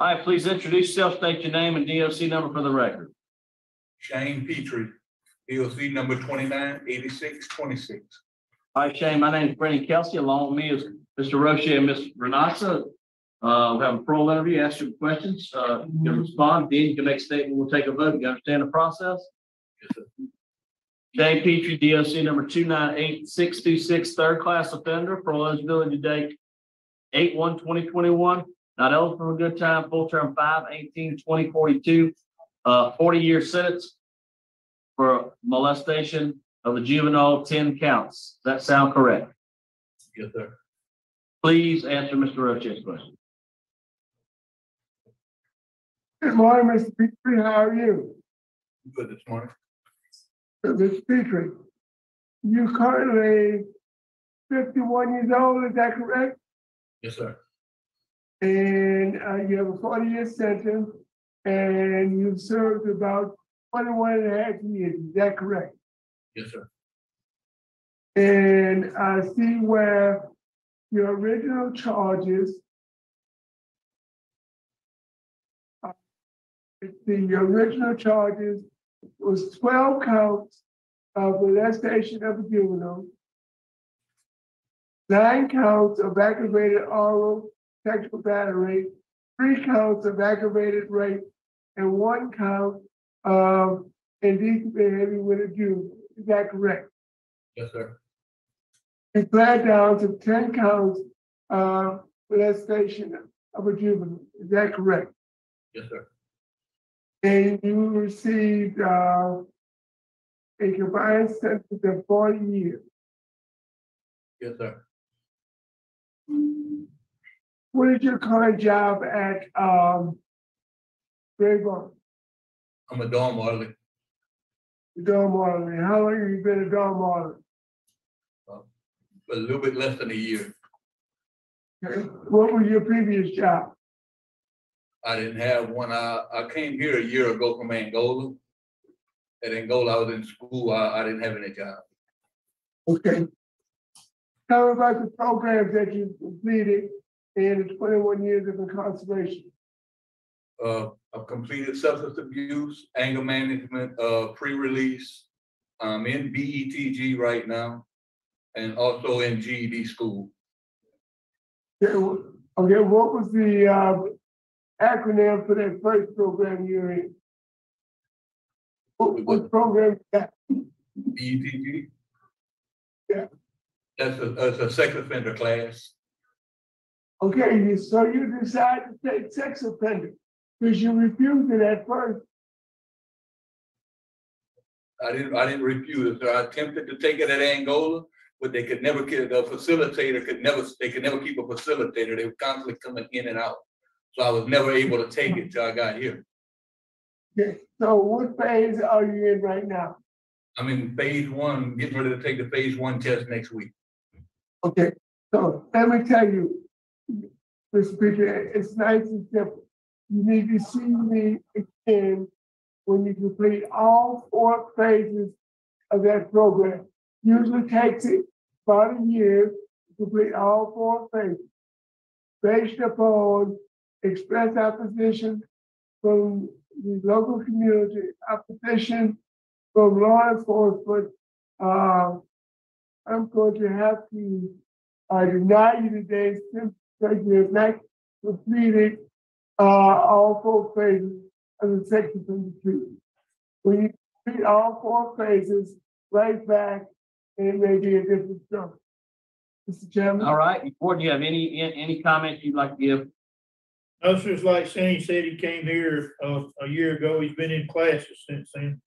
All right, please introduce yourself, state your name and DOC number for the record. T Pitre DOC number 298626. All right, Shane, my name is Brendan Kelsey. Along with me is Mr. Roche and Ms. Renata. We have a parole interview, ask you questions. You can respond, then you can make a statement, we'll take a vote. You understand the process? Yes, sir. T Pitre DOC number 298626, third class offender, parole eligibility date 8/1/2021. Not eligible for a good time, full term 5/18/2042, 40-year sentence for molestation of a juvenile, 10 counts. Does that sound correct? Yes, sir. Please answer Mr. Roche's question. Good morning, Mr. Pitre. How are you? Good this morning. Mr. Pitre, you currently 51 years old, is that correct? Yes, sir. And you have a 40-year sentence, and you've served about 21 and a half years, is that correct? Yes, sir. And I see where your original charges, your original charges was 12 counts of molestation of a juvenile, 9 counts of aggravated oral sexual battery, 3 counts of aggravated rape, and 1 count of indecent behavior with a juvenile. Is that correct? Yes, sir. You pled down to 10 counts of molestation of a juvenile. Is that correct? Yes, sir. And you received a combined sentence of 40 years. Yes, sir. What is your current job at Graybar? I'm a dorm orderly. Dorm orderly. How long have you been a dorm orderly? A little bit less than a year. Okay. What was your previous job? I didn't have one. I came here a year ago from Angola. At Angola, I was in school. I didn't have any job. Okay. Tell me about the programs that you completed in the 21 years of incarceration. I've completed substance abuse, anger management, pre-release. I'm in BETG right now, and also in GED school. Okay, what was the acronym for that first program you're in? What program is that? BETG? Yeah. That's a sex offender class. Okay, so you decided to take sex offender because you refused it at first. I didn't refuse it. So I attempted to take it at Angola, but they could never get a facilitator. They could never keep a facilitator. They were constantly coming in and out. So I was never able to take it till I got here. Okay, so what phase are you in right now? I'm in phase 1, getting ready to take the phase 1 test next week. Okay, so let me tell you, Mr. Pitre, it's nice and simple. You need to see me again when you complete all 4 phases of that program. Usually takes it about a year to complete all 4 phases. Based upon express opposition from the local community, opposition from law enforcement, I'm going to have to deny you today since you have not completed all 4 phases of the sex offender treatment. When you complete all 4 phases, right back, and it may be a different story. Mr. Chairman? All right, Gordon, do you have any comments you'd like to give? No, sir, it's like Shane said, he came here a year ago. He's been in classes since then.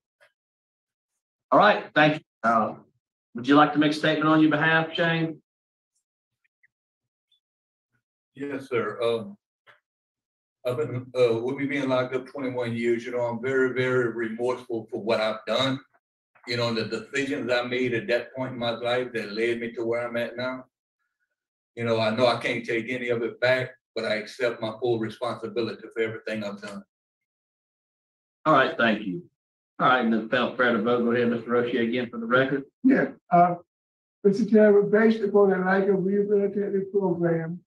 All right, thank you. Would you like to make a statement on your behalf, Shane? Yes, sir. I've been with me being locked up 21 years. I'm very, very remorseful for what I've done. The decisions I made at that point in my life that led me to where I'm at now. I know I can't take any of it back, but I accept my full responsibility for everything I've done. All right, thank you. All right, and then felt fair to vote. Go ahead, Mr. Roche, again for the record. Yeah, Mr. Chairman, based upon the lack of rehabilitative program,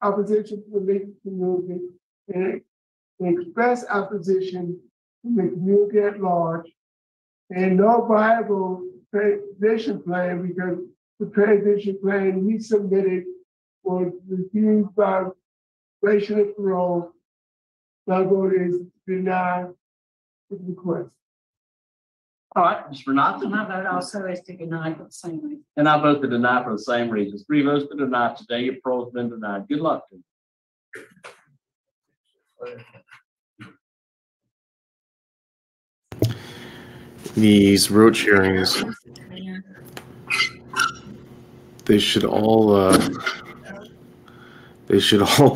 opposition from the legal community and express opposition from the community at large, and no viable transition plan because the transition plan we submitted was refused by racial parole. My vote is deny the request. All right, Ms. Renata, My vote also is to deny for the same reason. and I vote to deny for the same reasons. 3 votes to deny today. Your parole's been denied. Good luck to you. These Roche hearings, they should all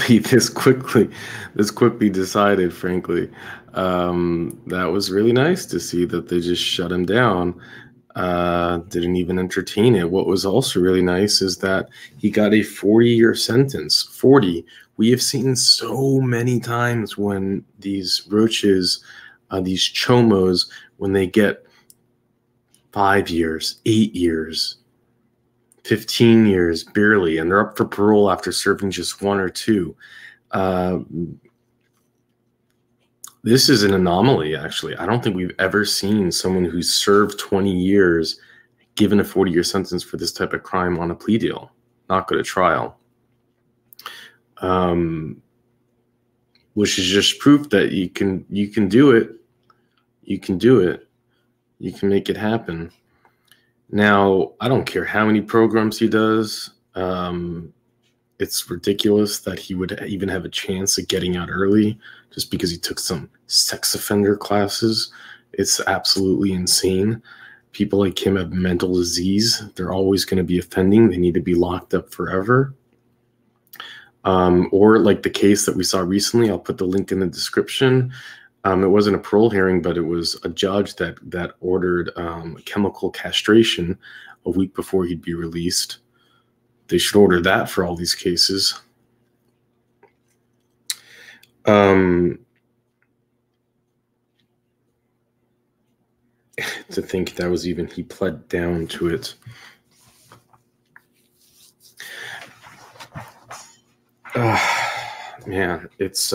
be this quickly decided, frankly. That was really nice to see that they just shut him down, didn't even entertain it. What was also really nice is that he got a 40-year sentence. 40. We have seen so many times when these Roaches, these Chomos, when they get 5 years, 8 years, 15 years, barely, and they're up for parole after serving just 1 or 2. This is an anomaly, actually. I don't think we've ever seen someone who's served 20 years given a 40-year sentence for this type of crime on a plea deal, not go to trial. Which is just proof that you can do it. You can do it. You can make it happen. Now, I don't care how many programs he does. It's ridiculous that he would even have a chance of getting out early just because he took some sex offender classes. It's absolutely insane. People like him have mental disease. They're always going to be offending. They need to be locked up forever. Or like the case that we saw recently, I'll put the link in the description. It wasn't a parole hearing, but it was a judge that ordered chemical castration a week before he'd be released. They should order that for all these cases. To think that was even, he pled down to it. Man, it's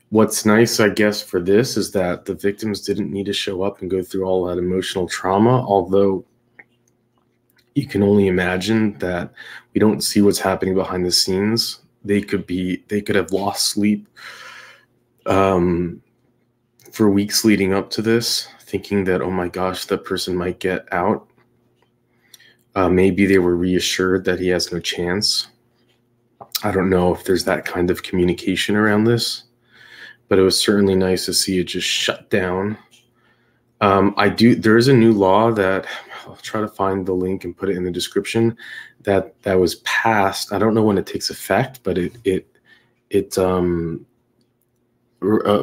what's nice, I guess, for this is that the victims didn't need to show up and go through all that emotional trauma, although you can only imagine that we don't see what's happening behind the scenes. They could have lost sleep for weeks leading up to this, thinking that, oh my gosh, that person might get out. Maybe they were reassured that he has no chance. I don't know if there's that kind of communication around this, but it was certainly nice to see it just shut down. There is a new law that I'll try to find the link and put it in the description that was passed. I don't know when it takes effect, but a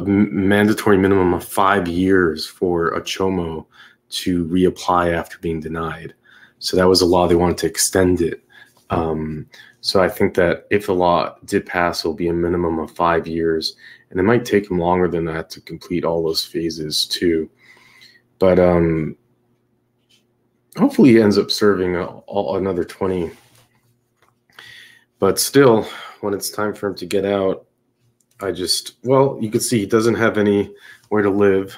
mandatory minimum of 5 years for a Chomo to reapply after being denied. So that was a law. They wanted to extend it. So I think that if the law did pass, it'll be a minimum of 5 years, and it might take him longer than that to complete all those phases too. But hopefully he ends up serving another 20. But still, when it's time for him to get out, you can see he doesn't have anywhere to live.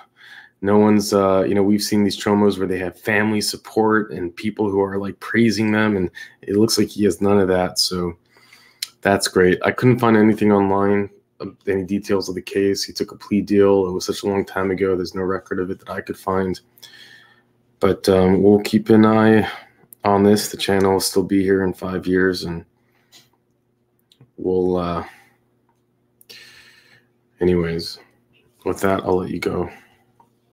No one's, we've seen these Chomos where they have family support and people who are like praising them, and it looks like he has none of that. So that's great. I couldn't find anything online, any details of the case. He took a plea deal. It was such a long time ago. There's no record of it that I could find. But we'll keep an eye on this. The channel will still be here in 5 years, and we'll, anyways, with that, I'll let you go.